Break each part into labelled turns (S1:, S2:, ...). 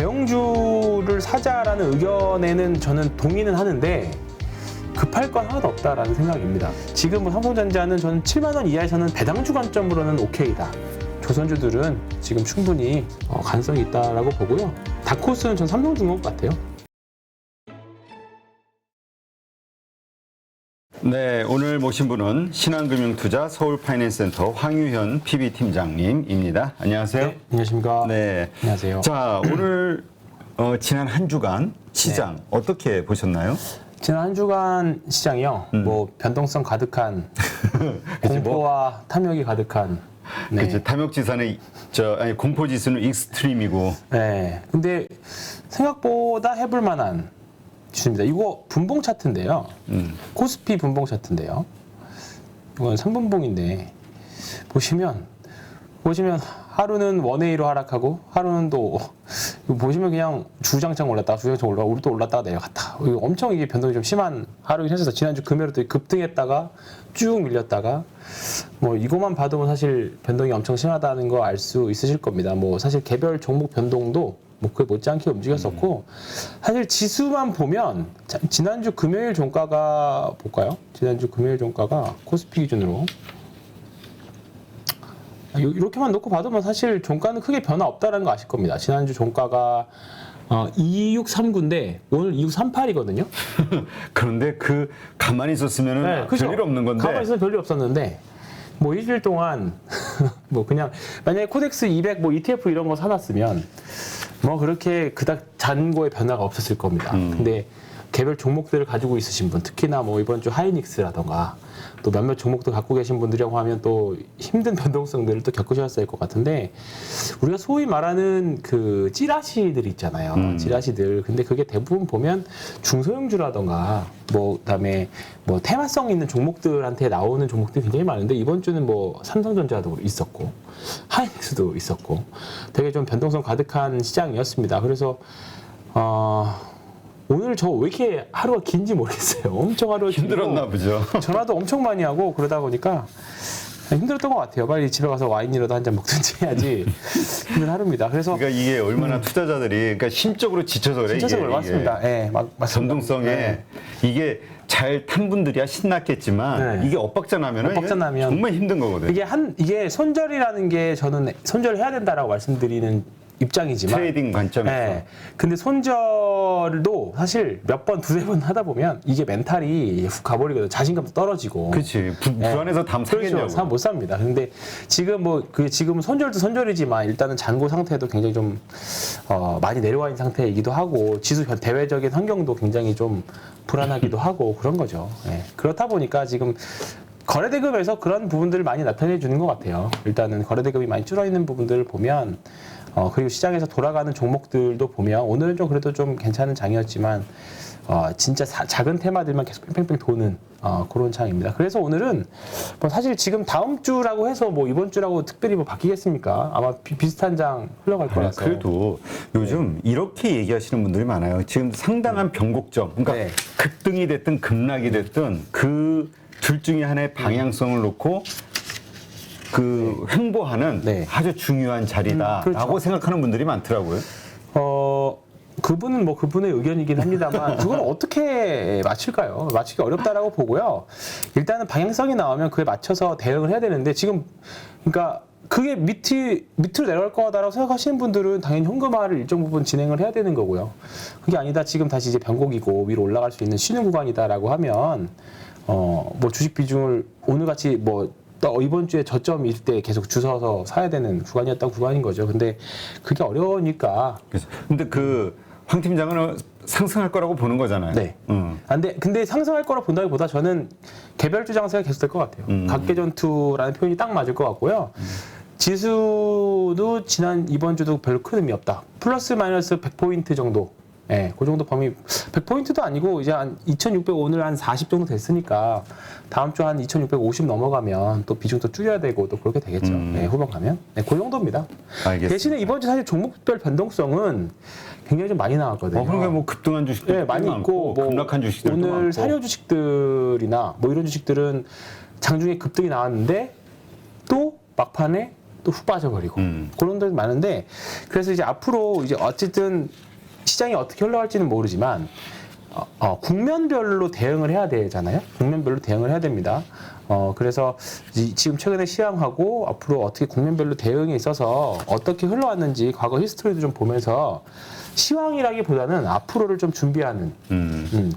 S1: 대형주를 사자라는 의견에는 저는 동의는 하는데 급할 건 하나도 없다라는 생각입니다. 지금 삼성전자는 저는 7만 원 이하에서는 배당주 관점으로는 오케이다. 조선주들은 지금 충분히 가능성이 있다라고 보고요. 다크호스는 전 삼성중공업 같아요.
S2: 네, 오늘 모신 분은 신한금융투자 서울파이낸스센터 황유현 PB팀장님입니다. 안녕하세요.
S1: 네, 안녕하십니까.
S2: 네.
S1: 안녕하세요.
S2: 자, 오늘 지난 한 주간 시장 어떻게 보셨나요?
S1: 지난 한 주간 시장이요. 뭐 변동성 가득한 공포와 탐욕이 가득한. 네.
S2: 그렇죠. 탐욕지수는 공포지수는 익스트림이고.
S1: 네. 근데 생각보다 해볼 만한 주입니다. 이거 분봉 차트인데요. 코스피 분봉 차트인데요. 이건 3분봉인데 보시면 하루는 원웨이로 하락하고 하루는 또 보시면 그냥 주장창 올랐다가 주장창 올라가고 또 올랐다가 내려갔다. 이거 엄청 이게 변동이 좀 심한 하루긴 했어서 지난주 금요일에 또 급등했다가 쭉 밀렸다가 뭐 이것만 봐도 사실 변동이 엄청 심하다는 거 알 수 있으실 겁니다. 뭐 사실 개별 종목 변동도 뭐 그에 못지않게 움직였었고 사실 지수만 보면 지난주 금요일 종가가 볼까요? 지난주 금요일 종가가 코스피 기준으로 이렇게만 놓고 봐도 뭐 사실 종가는 크게 변화 없다는 거 아실 겁니다. 지난주 종가가 2639인데 오늘 2638이거든요.
S2: 그런데 가만히 있었으면은
S1: 네, 그렇죠.
S2: 별일 없는 건데.
S1: 가만히 있으면 별일 없었는데 뭐 일주일 동안 뭐 그냥 만약에 코덱스 200 뭐 ETF 이런 거 사놨으면 뭐 그렇게 그닥 잔고의 변화가 없었을 겁니다. 근데 개별 종목들을 가지고 있으신 분, 특히나 뭐 이번 주 하이닉스라던가 또 몇몇 종목도 갖고 계신 분들이라고 하면 또 힘든 변동성들을 또 겪으셨을 것 같은데 우리가 소위 말하는 그 찌라시들 있잖아요. 찌라시들. 근데 그게 대부분 보면 중소형주라던가 뭐 그다음에 뭐 테마성 있는 종목들한테 나오는 종목들이 굉장히 많은데 이번 주는 뭐 삼성전자도 있었고 하이닉스도 있었고 되게 좀 변동성 가득한 시장이었습니다. 그래서 오늘 저 왜 이렇게 하루가 긴지 모르겠어요. 엄청 하루가
S2: 힘들었나 보죠.
S1: 전화도 엄청 많이 하고 그러다 보니까 힘들었던 것 같아요. 빨리 집에 가서 와인이라도 한 잔 먹든지 해야지 힘든 하루입니다. 그래서
S2: 그러니까 이게 얼마나 투자자들이 그러니까 심적으로 지쳐서 그래.
S1: 진짜 그래 맞습니다. 예, 맞습니다.
S2: 전동성에
S1: 네.
S2: 이게 잘 탄 분들이야 신났겠지만
S1: 네.
S2: 이게 엇박자 나면 정말 힘든 거거든요.
S1: 이게 손절이라는 게 저는 손절을 해야 된다라고 말씀드리는 입장이지만
S2: 트레이딩 관점에서.
S1: 네. 근데 손절도 사실 몇 번, 두세 번 하다 보면 이게 멘탈이 훅 가버리거든요. 자신감도 떨어지고.
S2: 그렇지. 불안해서 다음 사겠냐고.
S1: 그렇죠. 사람 못 삽니다. 근데 지금 지금은 손절도 손절이지만 일단은 잔고 상태도 굉장히 좀 많이 내려와 있는 상태이기도 하고 지수 대외적인 환경도 굉장히 좀 불안하기도 하고 그런 거죠. 예. 그렇다 보니까 지금 거래대금에서 그런 부분들을 많이 나타내 주는 것 같아요. 일단은 거래대금이 많이 줄어 있는 부분들을 보면 그리고 시장에서 돌아가는 종목들도 보면 오늘은 좀 그래도 좀 괜찮은 장이었지만 진짜 작은 테마들만 계속 뺑뺑뺑 도는 그런 장입니다. 그래서 오늘은 뭐 사실 지금 다음 주라고 해서 뭐 이번 주라고 특별히 뭐 바뀌겠습니까? 아마 비슷한 장 흘러갈 거라서.
S2: 그래도 요즘 이렇게 얘기하시는 분들이 많아요. 지금 상당한 변곡점, 그러니까
S1: 네.
S2: 급등이 됐든 급락이 됐든 그 둘 중에 하나의 방향성을 놓고 횡보하는
S1: 네.
S2: 아주 중요한 자리다라고
S1: 그렇죠.
S2: 생각하는 분들이 많더라고요.
S1: 그분은 뭐 그분의 의견이긴 합니다만 그걸 어떻게 맞출까요? 맞추기 어렵다라고 보고요. 일단은 방향성이 나오면 그에 맞춰서 대응을 해야 되는데 지금 그러니까 그게 밑으로 내려갈 거다라고 생각하시는 분들은 당연히 현금화를 일정 부분 진행을 해야 되는 거고요. 그게 아니다. 지금 다시 이제 변곡이고 위로 올라갈 수 있는 쉬는 구간이다라고 하면 뭐 주식 비중을 오늘같이 뭐 이번 주에 저점일 때 계속 주워서 사야 되는 구간이었던 구간인 거죠. 근데 그게 어려우니까.
S2: 근데 황 팀장은 상승할 거라고 보는 거잖아요.
S1: 네. 근데 상승할 거라 본다기보다 저는 개별주 장세가 계속될 것 같아요. 각계전투라는 표현이 딱 맞을 것 같고요. 지수도 이번 주도 별로 큰 의미 없다. 플러스 마이너스 100포인트 정도. 예, 그 정도 범위 100포인트도 아니고 이제 한 2600 오늘 한 40 정도 됐으니까 다음 주 한 2650 넘어가면 또 비중 또 줄여야 되고 또 그렇게 되겠죠. 네, 후반 가면. 네, 그 정도입니다.
S2: 알겠습니다.
S1: 대신에 이번 주 사실 종목별 변동성은 굉장히 좀 많이 나왔거든요.
S2: 그러니까 뭐 급등한 주식들
S1: 네, 많이 있고 뭐
S2: 급락한 주식들도
S1: 오늘
S2: 많고.
S1: 사료 주식들이나 뭐 이런 주식들은 장중에 급등이 나왔는데 또 막판에 또 훅 빠져버리고 그런 데도 많은데 그래서 이제 앞으로 이제 어쨌든 시장이 어떻게 흘러갈지는 모르지만 국면별로 대응을 해야 되잖아요. 국면별로 대응을 해야 됩니다. 그래서 지금 최근에 시황하고 앞으로 어떻게 국면별로 대응에 있어서 어떻게 흘러왔는지 과거 히스토리도 좀 보면서 시황이라기보다는 앞으로를 좀 준비하는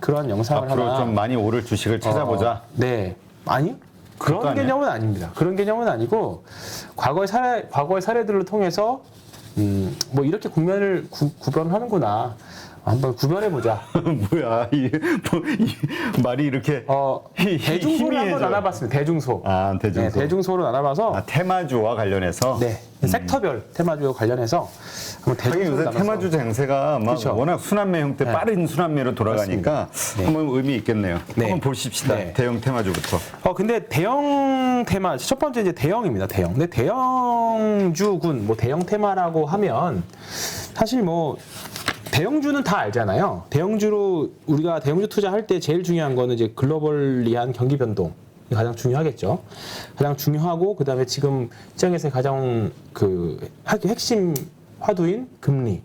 S1: 그런 영상을
S2: 앞으로
S1: 하나
S2: 좀 많이 오를 주식을 찾아보자.
S1: 네. 아니
S2: 그것도
S1: 그런
S2: 아니야?
S1: 개념은 아닙니다. 그런 개념은 아니고 과거의 사례들을 통해서 뭐 이렇게 국면을 구별하는구나. 한번 구별해보자.
S2: 뭐야 이 말이 이렇게
S1: 대중소를 한번
S2: 희미해져.
S1: 나눠봤습니다. 대중소.
S2: 아 대중소.
S1: 네, 대중소로 나눠봐서
S2: 테마주와 관련해서.
S1: 네, 섹터별 테마주와 관련해서 한번
S2: 하긴
S1: 대중소로
S2: 요새
S1: 나눠서
S2: 테마주 장세가 막
S1: 그렇죠.
S2: 워낙 순환매 형태
S1: 네.
S2: 빠른 순환매로 돌아가니까
S1: 네.
S2: 한번 의미 있겠네요.
S1: 네.
S2: 한번 보십시다.
S1: 네.
S2: 대형 테마주부터.
S1: 근데 대형 테마 첫 번째 이제 대형입니다. 대형. 근데 대형주군 뭐 대형 테마라고 하면 사실 뭐 대형주는 다 알잖아요. 대형주로 우리가 대형주 투자할 때 제일 중요한 거는 이제 글로벌리한 경기 변동. 가장 중요하겠죠. 가장 중요하고 그다음에 지금 시장에서 가장 그 핵심 화두인 금리,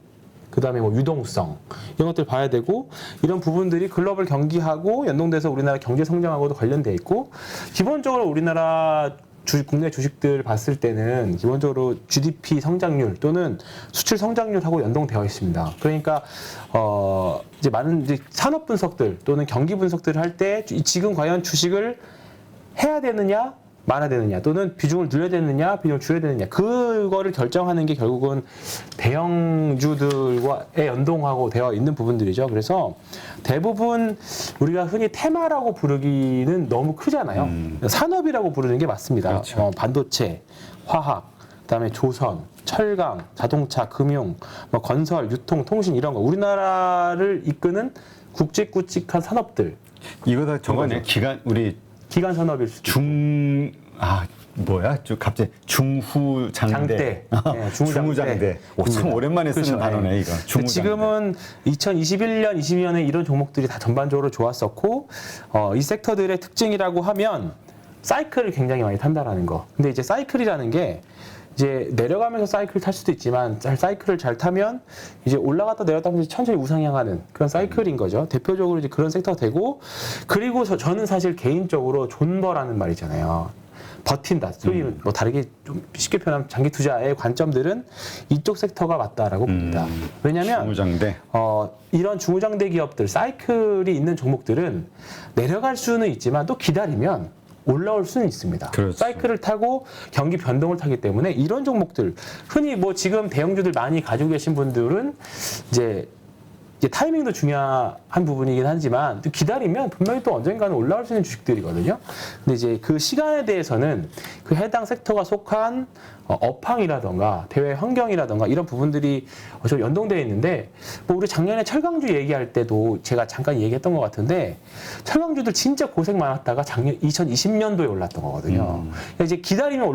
S1: 그다음에 뭐 유동성 이런 것들 봐야 되고 이런 부분들이 글로벌 경기하고 연동돼서 우리나라 경제 성장하고도 관련돼 있고 기본적으로 우리나라 국내 주식들 봤을 때는 기본적으로 GDP 성장률 또는 수출 성장률하고 연동되어 있습니다. 그러니까 이제 많은 이제 산업 분석들 또는 경기 분석들을 할 때 지금 과연 주식을 해야 되느냐 말아야 되느냐 또는 비중을 늘려야 되느냐 비중을 줄여야 되느냐 그거를 결정하는 게 결국은 대형주들과의 연동하고 되어 있는 부분들이죠. 그래서 대부분 우리가 흔히 테마라고 부르기는 너무 크잖아요. 산업이라고 부르는 게 맞습니다.
S2: 그렇죠.
S1: 반도체, 화학, 그다음에 조선, 철강, 자동차, 금융, 뭐 건설, 유통, 통신 이런 거 우리나라를 이끄는 굵직굵직한 산업들
S2: 이거 다 저거네.
S1: 기간 산업일 수도
S2: 뭐야? 갑자기 중후장대.
S1: 네,
S2: 중후장대. 참 오랜만에 쓰는 단어네, 이거. 중후장대.
S1: 지금은 2021년, 22년에 이런 종목들이 다 전반적으로 좋았었고, 이 섹터들의 특징이라고 하면 사이클을 굉장히 많이 탄다라는 거. 근데 이제 사이클이라는 게 이제 내려가면서 사이클을 탈 수도 있지만 사이클을 잘 타면 이제 올라갔다 내렸다 하면서 천천히 우상향하는 그런 사이클인 거죠. 대표적으로 이제 그런 섹터가 되고 그리고 저는 사실 개인적으로 존버라는 말 있잖아요. 버틴다. 소위 뭐 다르게 좀 쉽게 표현하면 장기 투자의 관점들은 이쪽 섹터가 맞다라고 봅니다. 왜냐하면
S2: 중후장대.
S1: 이런 중후장대 기업들 사이클이 있는 종목들은 내려갈 수는 있지만 또 기다리면 올라올 수는 있습니다.
S2: 그렇죠.
S1: 사이클을 타고 경기 변동을 타기 때문에 이런 종목들 흔히 뭐 지금 대형주들 많이 가지고 계신 분들은 이제 타이밍도 중요한 부분이긴 하지만 또 기다리면 분명히 또 언젠가는 올라올 수 있는 주식들이거든요. 근데 이제 그 시간에 대해서는 그 해당 섹터가 속한 업황이라던가 대외 환경이라던가 이런 부분들이 좀 연동되어 있는데 뭐 우리 작년에 철강주 얘기할 때도 제가 잠깐 얘기했던 것 같은데 철강주들 진짜 고생 많았다가 작년 2020년도에 올랐던 거거든요. 그러니까 이제 기다리면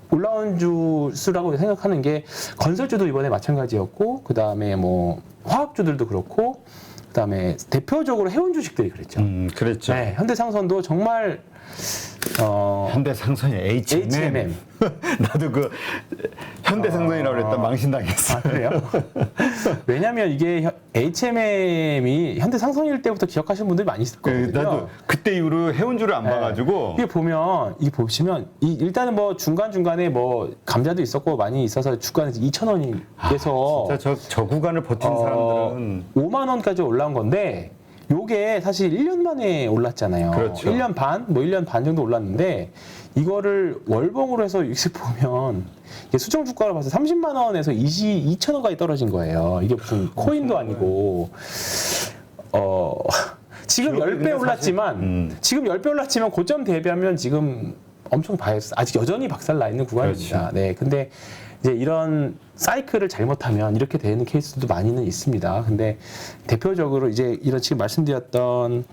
S1: 올라온 주수라고 생각하는 게 건설주도 이번에 마찬가지였고 그 다음에 뭐 화학주들도 그렇고 그 다음에 대표적으로 해운 주식들이 그랬죠.
S2: 그랬죠.
S1: 네, 현대상선도 정말
S2: 현대상선이 HMM. 나도 그 현대상선이라고 그랬다 망신당했어.
S1: 그래요? 왜냐하면 이게 HMM이 현대상선일 때부터 기억하시는 분들이 많이 있을 거거든요.
S2: 나도 그때 이후로 해운주를 안 봐가지고.
S1: 이게 보시면 일단은 뭐 중간중간에 뭐 감자도 있었고 많이 있어서 주가는 2,000원에서
S2: 진짜 저 구간을 버틴 사람들은
S1: 5만 원까지 올라온 건데 요게 사실 1년 만에 올랐잖아요.
S2: 그렇죠.
S1: 1년 반, 뭐 1년 반 정도 올랐는데 이거를 월봉으로 해서 익식 보면 이게 수정 주가로 봐서 30만 원에서 2,000원까지 떨어진 거예요. 이게 무슨 코인도 아니고 지금 10배 올랐지만 지금 10배 올랐지만 고점 대비하면 지금 엄청 아직 여전히 박살 나 있는 구간입니다.
S2: 그렇죠.
S1: 네, 근데 이제 이런 사이클을 잘못하면 이렇게 되는 케이스도 많이는 있습니다. 근데 대표적으로 이제 이런 지금 말씀드렸던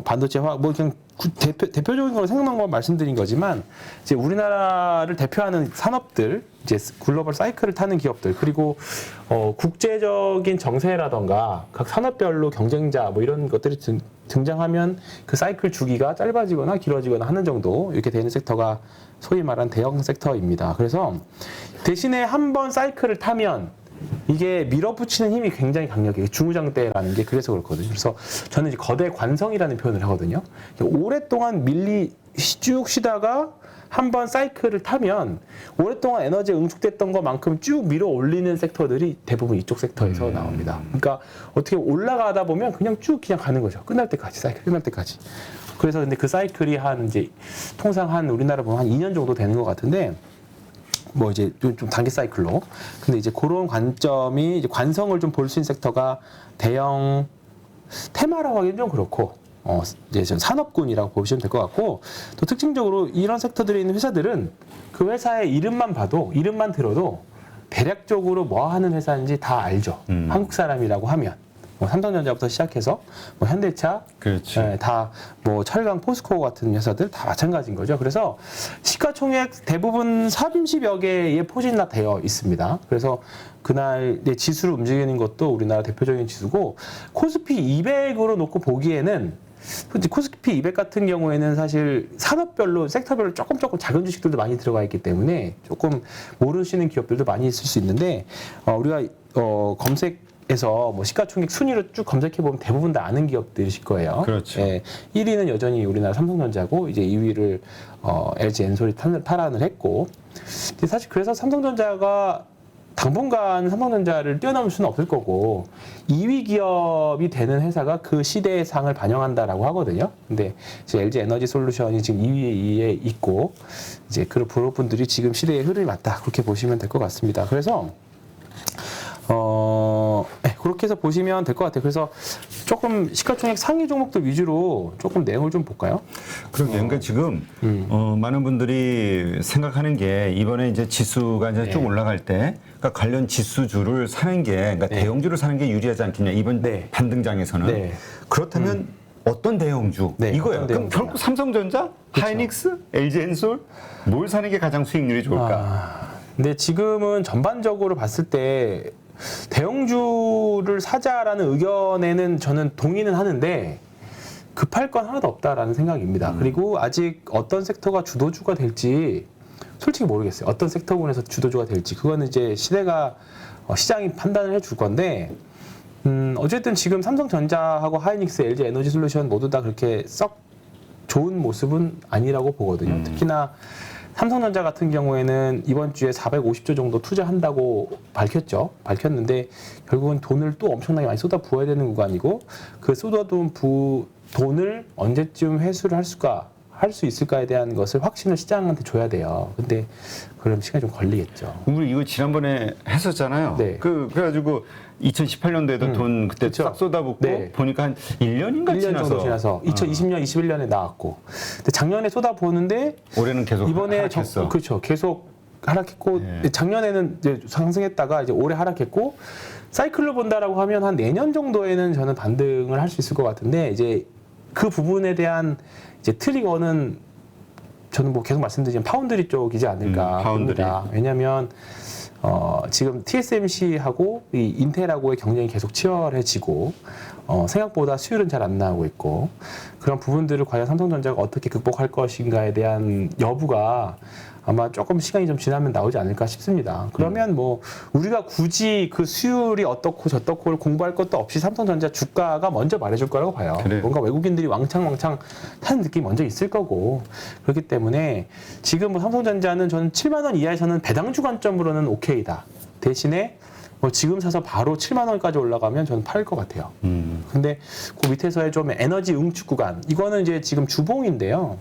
S1: 반도체 화학 뭐 그냥 대표적인 걸 생각난 거 말씀드린 거지만 이제 우리나라를 대표하는 산업들 이제 글로벌 사이클을 타는 기업들 그리고 국제적인 정세라던가 각 산업별로 경쟁자 뭐 이런 것들이 등장하면 그 사이클 주기가 짧아지거나 길어지거나 하는 정도 이렇게 되는 섹터가 소위 말한 대형 섹터입니다. 그래서 대신에 한번 사이클을 타면 이게 밀어붙이는 힘이 굉장히 강력해요. 중후장대라는 게 그래서 그렇거든요. 그래서 저는 이제 거대 관성이라는 표현을 하거든요. 오랫동안 쭉 쉬다가 한번 사이클을 타면 오랫동안 에너지가 응축됐던 것만큼 쭉 밀어 올리는 섹터들이 대부분 이쪽 섹터에서 나옵니다. 그러니까 어떻게 올라가다 보면 그냥 쭉 그냥 가는 거죠. 끝날 때까지, 사이클 끝날 때까지. 그래서 근데 그 사이클이 통상 우리나라 보면 한 2년 정도 되는 것 같은데, 뭐 이제 좀 단기 사이클로. 근데 이제 그런 관점이 이제 관성을 좀 볼 수 있는 섹터가 대형 테마라고 하기는 좀 그렇고, 이제 전 산업군이라고 보시면 될 것 같고, 또 특징적으로 이런 섹터들에 있는 회사들은 그 회사의 이름만 들어도 대략적으로 뭐 하는 회사인지 다 알죠. 한국 사람이라고 하면. 뭐 삼성전자부터 시작해서 뭐 현대차,
S2: 그렇지.
S1: 다 뭐 철강, 포스코 같은 회사들 다 마찬가지인 거죠. 그래서 시가총액 대부분 30여 개의 포진화되어 있습니다. 그래서 그날 지수를 움직이는 것도 우리나라 대표적인 지수고, 코스피 200으로 놓고 보기에는 코스피 200 같은 경우에는 사실 산업별로 섹터별로 조금 작은 주식들도 많이 들어가 있기 때문에 조금 모르시는 기업들도 많이 있을 수 있는데, 우리가 검색에서 뭐 시가총액 순위로 쭉 검색해 보면 대부분 다 아는 기업들이실 거예요.
S2: 그렇죠.
S1: 1위는 여전히 우리나라 삼성전자고, 이제 2위를 LG 엔솔이 탈환을 했고, 사실 그래서 삼성전자가 당분간 삼성전자를 뛰어넘을 수는 없을 거고, 2위 기업이 되는 회사가 그 시대의 상을 반영한다라고 하거든요. 근데 이제 LG 에너지 솔루션이 지금 2위에 있고, 이제 그런 분들이 지금 시대의 흐름이 맞다, 그렇게 보시면 될 것 같습니다. 그래서 그렇게 해서 보시면 될 것 같아요. 그래서 조금 시가총액 상위 종목들 위주로 조금 내용을 좀 볼까요?
S2: 그러니까 지금 많은 분들이 생각하는 게, 이번에 이제 지수가 이제 쭉 올라갈 때, 그러니까 관련 지수주를 사는 게, 그러니까 대형주를 사는 게 유리하지 않겠냐, 이번 반등장에서는. 그렇다면 어떤 대형주? 이거예요.
S1: 어떤
S2: 그럼
S1: 대형주냐.
S2: 결국 삼성전자, 하이닉스, LG엔솔 뭘 사는 게 가장 수익률이 좋을까?
S1: 근데 지금은 전반적으로 봤을 때 대형주를 사자라는 의견에는 저는 동의는 하는데, 급할 건 하나도 없다라는 생각입니다. 그리고 아직 어떤 섹터가 주도주가 될지 솔직히 모르겠어요. 어떤 섹터군에서 주도주가 될지. 그거는 이제 시장이 판단을 해줄 건데, 어쨌든 지금 삼성전자하고 하이닉스, LG 에너지 솔루션 모두 다 그렇게 썩 좋은 모습은 아니라고 보거든요. 특히나 삼성전자 같은 경우에는 이번 주에 450조 정도 투자한다고 밝혔는데, 결국은 돈을 또 엄청나게 많이 쏟아 부어야 되는 구간이고, 그 쏟아부은 돈을 언제쯤 회수를 할 수 있을까에 대한 것을 확신을 시장한테 줘야 돼요. 근데 그럼 시간이 좀 걸리겠죠.
S2: 우리 이거 지난번에 했었잖아요.
S1: 네.
S2: 그래가지고 2018년도에도 돈 그때
S1: 그쵸.
S2: 싹 쏟아붓고,
S1: 네.
S2: 보니까 한 1년인가
S1: 1년 정도 지나서 2020년, 21년에 나왔고, 근데 작년에 쏟아부었는데
S2: 올해는 계속
S1: 이번에
S2: 하락했어.
S1: 그렇죠. 계속 하락했고, 작년에는 이제 상승했다가 이제 올해 하락했고, 사이클로 본다라고 하면 한 내년 정도에는 저는 반등을 할 수 있을 것 같은데, 이제 그 부분에 대한 이제 트리거는 저는 뭐 계속 말씀드리지만 파운드리 쪽이지 않을까
S2: 파운드리.
S1: 봅니다. 왜냐하면 지금 TSMC하고 이 인텔하고의 경쟁이 계속 치열해지고, 생각보다 수율은 잘 안 나오고 있고, 그런 부분들을 과연 삼성전자가 어떻게 극복할 것인가에 대한 여부가 아마 조금 시간이 좀 지나면 나오지 않을까 싶습니다. 그러면 뭐 우리가 굳이 그 수율이 어떻고 저떻고를 공부할 것도 없이 삼성전자 주가가 먼저 말해줄 거라고 봐요.
S2: 그래요.
S1: 뭔가 외국인들이 왕창 타는 느낌이 먼저 있을 거고, 그렇기 때문에 지금 뭐 삼성전자는 저는 7만 원 이하에서는 배당주 관점으로는 오케이다. 대신에 뭐 지금 사서 바로 7만 원까지 올라가면 저는 팔을 것 같아요. 근데 그 밑에서의 좀 에너지 응축 구간, 이거는 이제 지금 주봉인데요.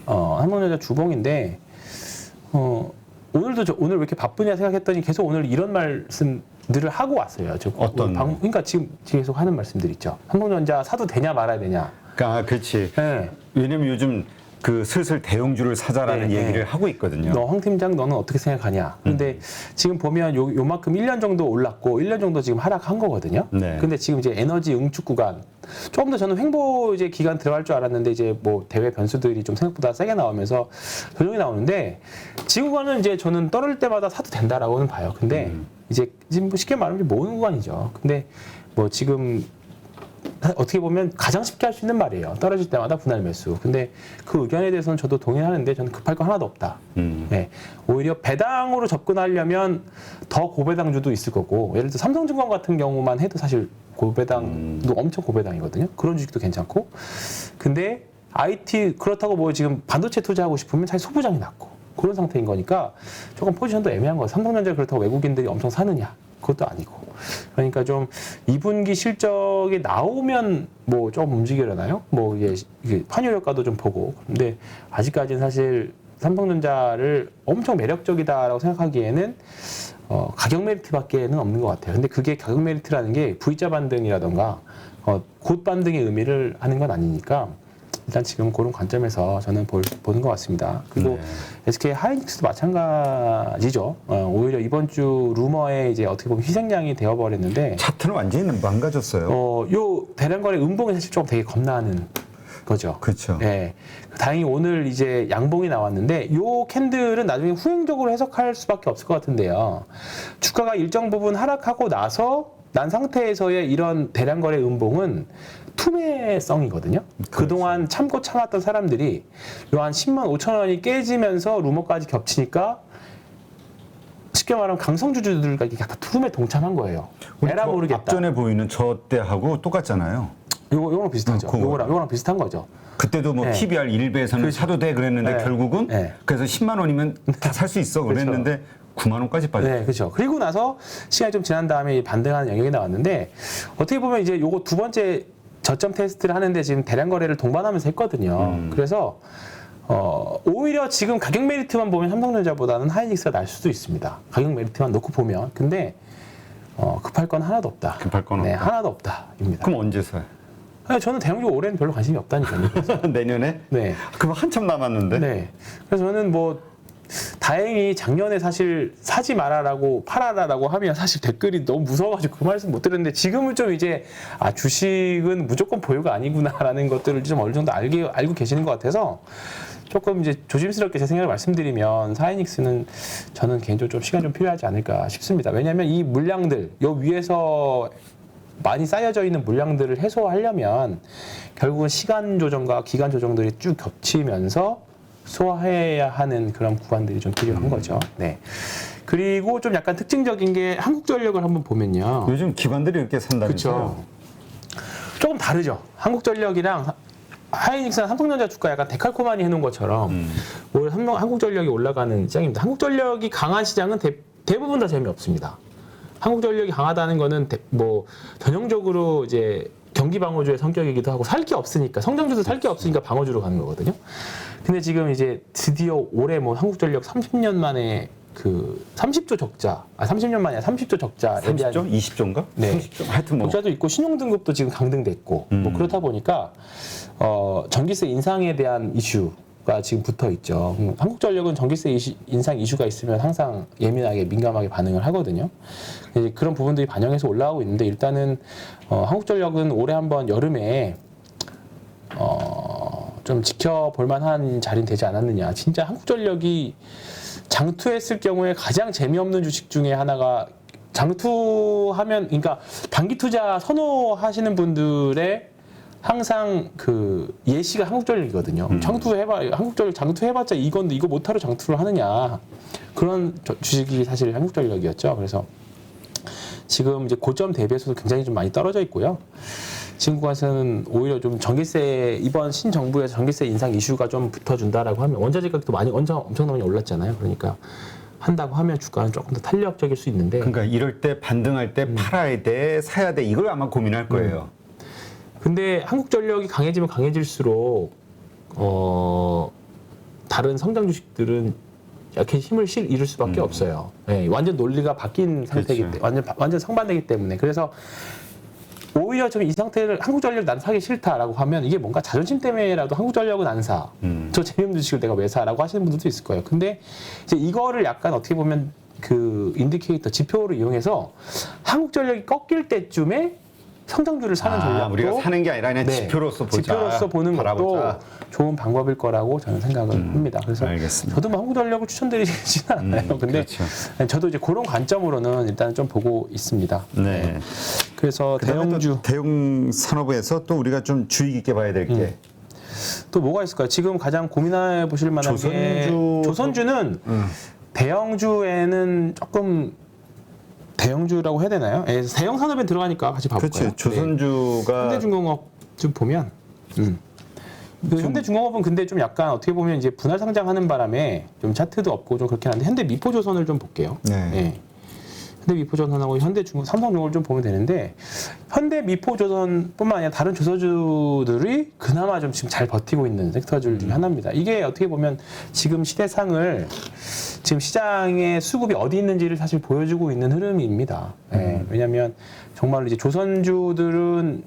S1: 삼성전자 주봉인데, 오늘 왜 이렇게 바쁘냐 생각했더니 계속 오늘 이런 말씀들을 하고 왔어요. 그러니까 지금 계속 하는 말씀들 있죠. 삼성전자 사도 되냐 말아야 되냐.
S2: 그렇지.
S1: 네.
S2: 왜냐면 요즘 그 슬슬 대형주를 사자라는 얘기를 하고 있거든요.
S1: 너 황 팀장 너는 어떻게 생각하냐. 근데 지금 보면 요만큼 1년 정도 올랐고 1년 정도 지금 하락한 거거든요.
S2: 네.
S1: 근데 지금 이제 에너지 응축 구간, 조금 더 저는 횡보 이제 기간 들어갈 줄 알았는데, 이제 뭐 대외 변수들이 좀 생각보다 세게 나오면서 조정이 나오는데, 지금 구간은 이제 저는 떨어질 때마다 사도 된다라고는 봐요. 근데 이제 지금 뭐 쉽게 말하면 모으는 구간이죠. 근데 뭐 지금 어떻게 보면 가장 쉽게 할 수 있는 말이에요. 떨어질 때마다 분할 매수. 근데 그 의견에 대해서는 저도 동의하는데 저는 급할 거 하나도 없다. 네. 오히려 배당으로 접근하려면 더 고배당주도 있을 거고 예를 들어 삼성증권 같은 경우만 해도 사실 고배당도 엄청 고배당이거든요. 그런 주식도 괜찮고. 근데 IT 그렇다고 뭐 지금 반도체 투자하고 싶으면 사실 소부장이 낮고 그런 상태인 거니까 조금 포지션도 애매한 거예요. 삼성전자 그렇다고 외국인들이 엄청 사느냐? 그것도 아니고. 그러니까 좀 2분기 실적이 나오면 뭐 좀 움직이려나요? 뭐 이게 환율 효과도 좀 보고. 근데 아직까지는 사실 삼성전자를 엄청 매력적이다라고 생각하기에는 가격 메리트밖에는 없는 것 같아요. 근데 그게 가격 메리트라는 게 V자 반등이라던가 곧 반등의 의미를 하는 건 아니니까 일단 지금 그런 관점에서 저는 보는 것 같습니다. 그리고 SK 하이닉스도 마찬가지죠. 오히려 이번 주 루머에 이제 어떻게 보면 희생양이 되어버렸는데
S2: 차트는 완전히 망가졌어요.
S1: 요 대량거래 음봉이 사실 좀 되게 겁나는 거죠.
S2: 그렇죠.
S1: 네. 다행히 오늘 이제 양봉이 나왔는데 요 캔들은 나중에 후행적으로 해석할 수밖에 없을 것 같은데요. 주가가 일정 부분 하락하고 나서 난 상태에서의 이런 대량거래 음봉은 투매성이거든요.
S2: 그렇죠.
S1: 그동안 참고 참았던 사람들이 요 한 10만 5천 원이 깨지면서 루머까지 겹치니까 쉽게 말하면 강성주주들과 이게 다 투매 동참한 거예요. 에라 모르겠다.
S2: 앞전에 보이는 저 때하고 똑같잖아요.
S1: 요거랑 비슷하죠. 요거랑 비슷한 거죠.
S2: 그때도 뭐
S1: 네.
S2: PBR 1배에서는 사도 돼 그랬는데
S1: 네.
S2: 결국은
S1: 네.
S2: 그래서 10만 원이면 다 살 수 있어 그랬는데 9만 원까지 빠졌죠.
S1: 네, 그렇죠. 그리고 나서 시간이 좀 지난 다음에 반등하는 영역이 나왔는데 어떻게 보면 이제 요거 두 번째 저점 테스트를 하는데 지금 대량 거래를 동반하면서 했거든요. 그래서 오히려 지금 가격 메리트만 보면 삼성전자보다는 하이닉스가 날 수도 있습니다. 가격 메리트만 놓고 보면. 근데 급할 건 하나도 없다.
S2: 급할 건
S1: 네,
S2: 없다.
S1: 하나도 없다입니다.
S2: 그럼 언제 사요?
S1: 아니, 저는 대형주 올해는 별로 관심이 없다니까요.
S2: 내년에?
S1: 네.
S2: 그럼 한참 남았는데?
S1: 네. 그래서 저는 뭐 다행히 작년에 사실 사지 말아라고 팔아라라고 하면 사실 댓글이 너무 무서워가지고 그 말씀 못 드렸는데 지금은 좀 이제 주식은 무조건 보유가 아니구나라는 것들을 좀 어느 정도 알고 계시는 것 같아서 조금 이제 조심스럽게 제 생각을 말씀드리면 하이닉스는 저는 개인적으로 좀 시간 좀 필요하지 않을까 싶습니다. 왜냐하면 이 물량들 요 위에서 많이 쌓여져 있는 물량들을 해소하려면 결국은 시간 조정과 기간 조정들이 쭉 겹치면서 소화해야 하는 그런 구간들이 좀 필요한 거죠. 네. 그리고 좀 약간 특징적인 게 한국전력을 한번 보면요.
S2: 요즘 기관들이 이렇게 산다면서요?
S1: 그렇죠. 조금 다르죠. 한국전력이랑 하이닉스나 삼성전자 주가 약간 데칼코마니 해놓은 것처럼 오히려 한국전력이 올라가는 시장입니다. 한국전력이 강한 시장은 대부분 다 재미없습니다. 한국전력이 강하다는 거는 뭐 전형적으로 이제 경기 방어주의 성격이기도 하고 살 게 없으니까 성장주도 살 게 없으니까 방어주로 가는 거거든요. 근데 지금 이제 드디어 올해 뭐 한국전력 30년 만에 그 30조 적자, 30년 만에 30조 적자에
S2: 30조? 20조인가?
S1: 네.
S2: 30조? 하여튼 뭐
S1: 적자도 있고 신용등급도 지금 강등됐고 뭐 그렇다 보니까 전기세 인상에 대한 이슈가 지금 붙어 있죠. 한국전력은 전기세 인상 이슈가 있으면 항상 예민하게 민감하게 반응을 하거든요. 이제 그런 부분들이 반영해서 올라오고 있는데 일단은 한국전력은 올해 한번 여름에 좀 지켜볼 만한 자리는 되지 않았느냐. 진짜 한국전력이 장투했을 경우에 가장 재미없는 주식 중에 하나가 장투하면, 그러니까 단기 투자 선호하시는 분들의 항상 그 예시가 한국전력이거든요. 한국전력 장투해봤자 이건데 이거 못하러 장투를 하느냐. 그런 주식이 사실 한국전력이었죠. 그래서 지금 이제 고점 대비해서도 굉장히 좀 많이 떨어져 있고요. 지금 구간에서는 오히려 좀 전기세, 이번 신정부에서 전기세 인상 이슈가 좀 붙어준다라고 하면 원자재 가격도 엄청나게 많이 올랐잖아요. 그러니까 한다고 하면 주가는 조금 더 탄력적일 수 있는데.
S2: 그러니까 이럴 때 반등할 때 팔아야 돼, 사야 돼, 이걸 아마 고민할 거예요.
S1: 근데 한국전력이 강해지면 강해질수록 다른 성장 주식들은 이렇게 힘을 잃을 수밖에 없어요. 네, 완전 논리가 바뀐 상태이기 때문에 완전 상반되기 때문에. 그래서 오히려 좀 이 상태를 한국전력 난 사기 싫다라고 하면 이게 뭔가 자존심 때문에라도 한국전력은 안 사. 저 재미없는 주식을 내가 왜 사라고 하시는 분들도 있을 거예요. 근데 이제 이거를 약간 어떻게 보면 그 인디케이터 지표를 이용해서 한국전력이 꺾일 때쯤에 성장주를 사는 전략도
S2: 우리가 사는 게 아니라 그냥
S1: 네,
S2: 지표로서 보자.
S1: 지표로서 보는
S2: 바라보자.
S1: 것도 좋은 방법일 거라고 저는 생각을 합니다. 그래서
S2: 알겠습니다.
S1: 저도 뭐 한국전력을 추천드리지는 않아요. 근데
S2: 그렇죠.
S1: 저도 이제 그런 관점으로는 일단 좀 보고 있습니다.
S2: 네.
S1: 그래서 대형주
S2: 대형 산업에서 또 우리가 좀 주의 깊게 봐야 될 게
S1: 또 뭐가 있을까요? 지금 가장 고민해 보실 만한 게 조선주는 대형주에는 조금 대형주라고 해야 되나요? 예, 대형 산업에 들어가니까 같이 봐볼까요?
S2: 그렇죠. 조선주가
S1: 네. 현대중공업 좀 보면 그 현대중공업은 근데 좀 약간 어떻게 보면 이제 분할 상장하는 바람에 좀 차트도 없고 좀 그렇긴 한데 현대미포조선을 좀 볼게요.
S2: 네.
S1: 예. 현대미포조선하고 삼성중공업을 좀 보면 되는데 현대미포조선뿐만 아니라 다른 조선주들이 그나마 좀 지금 잘 버티고 있는 섹터들 중에 하나입니다. 이게 어떻게 보면 지금 시대상을 지금 시장의 수급이 어디 있는지를 사실 보여주고 있는 흐름입니다. 예. 왜냐하면 정말 이제 조선주들은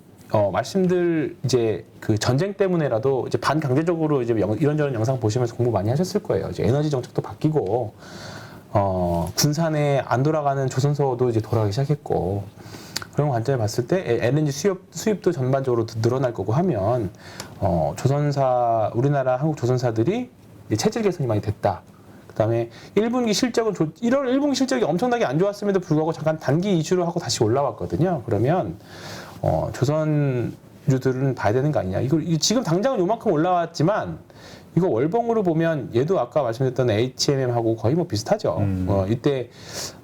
S1: 말씀들 이제 그 전쟁 때문에라도 이제 반강제적으로 이제 이런저런 영상 보시면서 공부 많이 하셨을 거예요. 이제 에너지 정책도 바뀌고 군산에 안 돌아가는 조선소도 이제 돌아가기 시작했고 그런 관점에 봤을 때 LNG 수입도 전반적으로 늘어날 거고 하면 조선사 우리나라 한국 조선사들이 이제 체질 개선이 많이 됐다. 그다음에 1분기 실적은 1월 1분기 실적이 엄청나게 안 좋았음에도 불구하고 잠깐 단기 이슈로 하고 다시 올라왔거든요. 그러면 조선주들은 봐야 되는 거 아니냐. 이거 지금 당장은 요만큼 올라왔지만 이거 월봉으로 보면 얘도 아까 말씀드렸던 HMM하고 거의 뭐 비슷하죠. 이때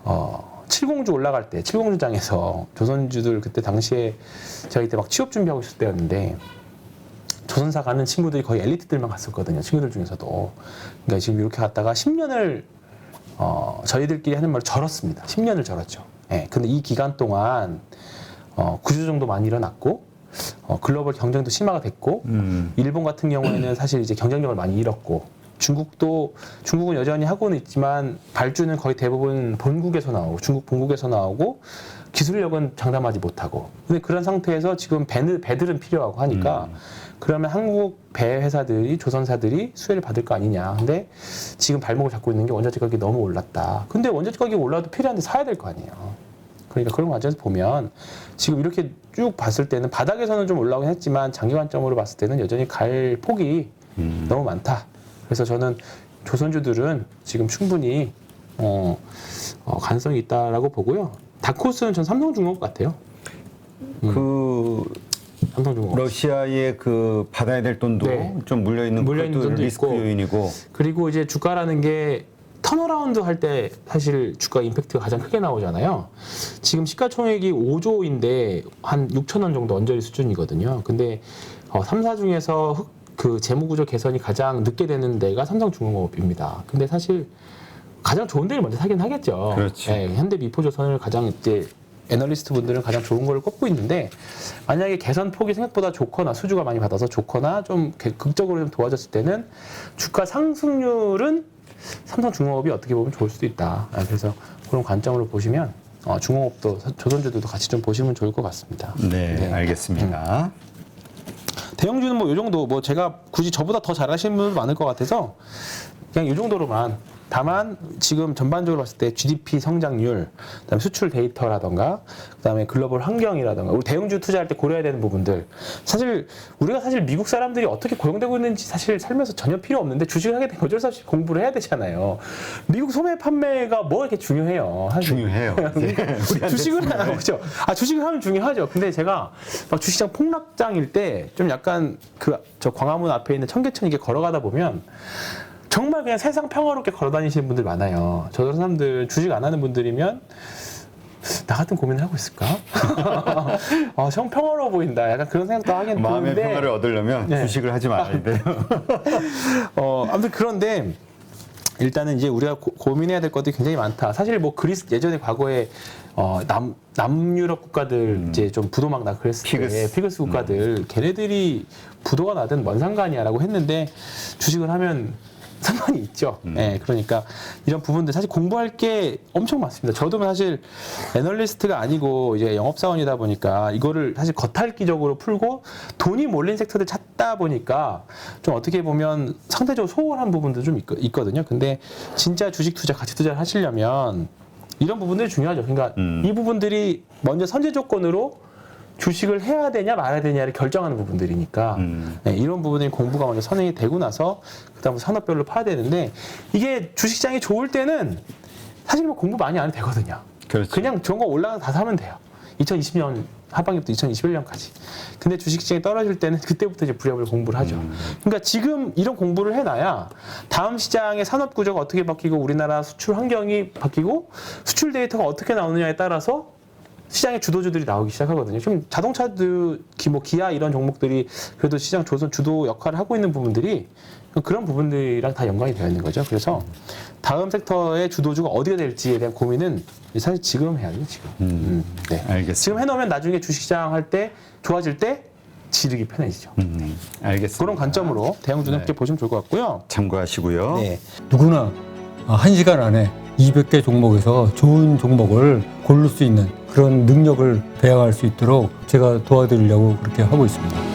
S1: 70주 올라갈 때 70주장에서 조선주들 그때 당시에 제가 이때 막 취업 준비하고 있을 때였는데 조선사 가는 친구들이 거의 엘리트들만 갔었거든요. 친구들 중에서도. 그러니까 지금 이렇게 갔다가 10년을 저희들끼리 하는 말로 절었습니다. 10년을 절었죠. 예. 근데 이 기간 동안 구조 정도 많이 일어났고 글로벌 경쟁도 심화가 됐고 일본 같은 경우에는 사실 이제 경쟁력을 많이 잃었고 중국은 여전히 하고는 있지만 발주는 거의 대부분 본국에서 나오고 중국 본국에서 나오고 기술력은 장담하지 못하고 근데 그런 상태에서 지금 배들은 필요하고 하니까 그러면 한국 배 회사들이 조선사들이 수혜를 받을 거 아니냐. 근데 지금 발목을 잡고 있는 게 원자재 가격이 너무 올랐다. 근데 원자재 가격이 올라도 필요한데 사야 될 거 아니에요. 그러니까 그런 관점에서 보면 지금 이렇게 쭉 봤을 때는 바닥에서는 좀 올라오긴 했지만 장기 관점으로 봤을 때는 여전히 갈 폭이 너무 많다. 그래서 저는 조선주들은 지금 충분히 가능성이 있다라고 보고요. 다크호스는 전 삼성중공업 같아요. 삼성중공업.
S2: 러시아의 그 받아야 될 돈도
S1: 네.
S2: 좀 물려 있는 것도 리스크
S1: 있고.
S2: 요인이고
S1: 그리고 이제 주가라는 게 턴어라운드 할 때 사실 주가 임팩트가 가장 크게 나오잖아요. 지금 시가총액이 5조인데 한 6천 원 정도 언저리 수준이거든요. 근데 3사 중에서 그 재무구조 개선이 가장 늦게 되는 데가 삼성중공업입니다. 근데 사실 가장 좋은 데를 먼저 사긴 하겠죠.
S2: 그렇지.
S1: 네, 현대미포조선을 가장 이제 애널리스트 분들은 가장 좋은 걸 꼽고 있는데 만약에 개선 폭이 생각보다 좋거나 수주가 많이 받아서 좋거나 좀 극적으로 좀 도와줬을 때는 주가 상승률은 삼성중공업이 어떻게 보면 좋을 수도 있다. 그래서 그런 관점으로 보시면 중공업도 조선주들도 같이 좀 보시면 좋을 것 같습니다.
S2: 네. 알겠습니다.
S1: 대형주는 뭐 이 정도 뭐 제가 굳이 저보다 더 잘하시는 분들 많을 것 같아서 그냥 이 정도로만. 다만 지금 전반적으로 봤을 때 GDP 성장률, 그다음에 수출 데이터라던가, 그다음에 글로벌 환경이라던가, 우리 대형주 투자할 때 고려해야 되는 부분들. 우리가 사실 미국 사람들이 어떻게 고용되고 있는지 사실 살면서 전혀 필요 없는데 주식을 하게 되면 어쩔 수 없이 공부를 해야 되잖아요. 미국 소매 판매가 뭐가 이렇게 중요해요. 사실.
S2: 중요해요.
S1: 주식을 하면 그렇죠. 주식을 하면 중요하죠. 근데 제가 막 주식시장 폭락장일 때 좀 약간 저 광화문 앞에 있는 청계천 이렇게 걸어가다 보면. 정말 그냥 세상 평화롭게 걸어다니시는 분들 많아요. 저런 사람들 주식 안 하는 분들이면 나 같은 고민을 하고 있을까? 정 평화로워 보인다. 약간 그런 생각도 하긴
S2: 마음의
S1: 드는데
S2: 평화를 얻으려면 주식을 하지 말아야 돼요.
S1: 아무튼 그런데 일단은 이제 우리가 고민해야 될 것들이 굉장히 많다. 사실 뭐 그리스 예전에 과거에 남유럽 국가들 이제 좀 부도 막 나 그랬을 때 피그스 국가들 걔네들이 부도가 나든 뭔 상관이야라고 했는데 주식을 하면 상관이 있죠. 네, 그러니까 이런 부분들 사실 공부할 게 엄청 많습니다. 저도 사실 애널리스트가 아니고 이제 영업사원이다 보니까 이거를 사실 겉핥기적으로 풀고 돈이 몰린 섹터들 찾다 보니까 좀 어떻게 보면 상대적으로 소홀한 부분도 좀 있거든요. 근데 진짜 주식 투자, 가치 투자를 하시려면 이런 부분들이 중요하죠. 그러니까 이 부분들이 먼저 선제 조건으로 주식을 해야 되냐 말아야 되냐를 결정하는 부분들이니까 네, 이런 부분이 공부가 먼저 선행이 되고 나서 그다음 산업별로 파야 되는데 이게 주식시장이 좋을 때는 사실 뭐 공부 많이 안 해도 되거든요.
S2: 그렇죠.
S1: 그냥 좋은 거 올라가서 다 사면 돼요. 2020년 하반기부터 2021년까지. 근데 주식시장이 떨어질 때는 그때부터 이제 부랴부랴 공부를 하죠. 그러니까 지금 이런 공부를 해놔야 다음 시장의 산업 구조가 어떻게 바뀌고 우리나라 수출 환경이 바뀌고 수출 데이터가 어떻게 나오느냐에 따라서 시장의 주도주들이 나오기 시작하거든요. 지금 자동차도 뭐 기아 이런 종목들이 그래도 시장 조선 주도 역할을 하고 있는 부분들이 그런 부분들이랑 다 연관이 되어 있는 거죠. 그래서 다음 섹터의 주도주가 어디가 될지에 대한 고민은 사실 지금 해야 돼요. 지금. 네.
S2: 알겠습니다.
S1: 지금 해놓으면 나중에 주식시장 할 때 좋아질 때 지르기 편해지죠.
S2: 알겠습니다.
S1: 그런 관점으로 대형주는 그렇게 보시면 좋을 것 같고요.
S2: 참고하시고요.
S1: 네.
S3: 누구나 1시간 안에 200개 종목에서 좋은 종목을 고를 수 있는 그런 능력을 배양할 수 있도록 제가 도와드리려고 그렇게 하고 있습니다.